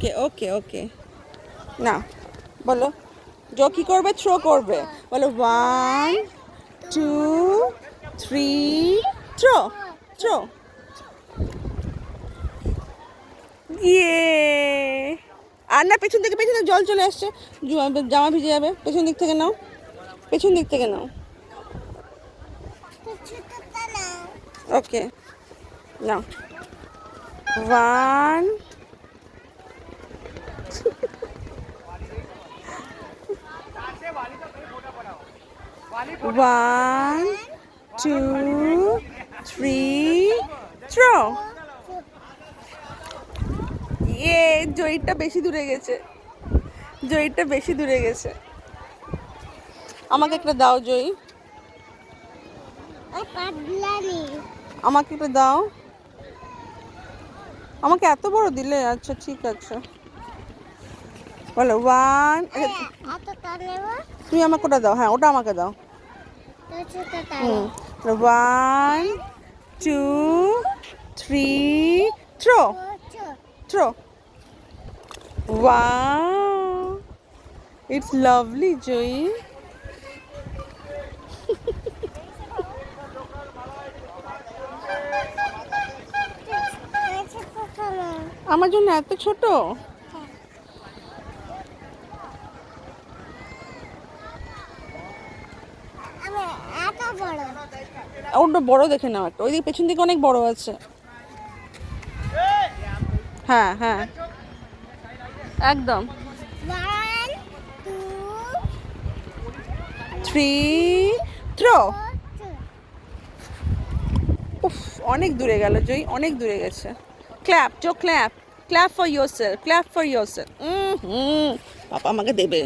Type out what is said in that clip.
ওকে ওকে ওকে না বলো জো কি করবে থ্রো করবে বলো 1 2 3 থ্রো থ্রো ইয়ে আর না পেছন থেকে জল চলে আসছে জামা ভিজে যাবে পেছন দিক থেকে নাও পেছন দিক থেকে নাও ওকে নাও 1 1 2 3 থ্রো ইয়ে জয়টা বেশি দূরে গেছে জয়টা বেশি দূরে গেছে আমাকে একটা দাও জয়ী আমাকে একটা দাও আমাকে এত বড় দিলে আচ্ছা ঠিক আছে বলো 1 তুমি আমাকে ওটা দাও হ্যাঁ ওটা আমাকে দাও 1 2 3 throw throw wow it's lovely জয়ী আমার জন্য এত ছোট ওটা বড় দেখে নাও একটা ওইদিকে পেছন দিকে অনেক বড় আছে হ্যাঁ হ্যাঁ একদম 3 থ্রো উফ অনেক দূরে গেল জয়ী অনেক দূরে গেছে ক্ল্যাপ জো clap clap for yourself clap for yourself পাপা আমাকে দেবে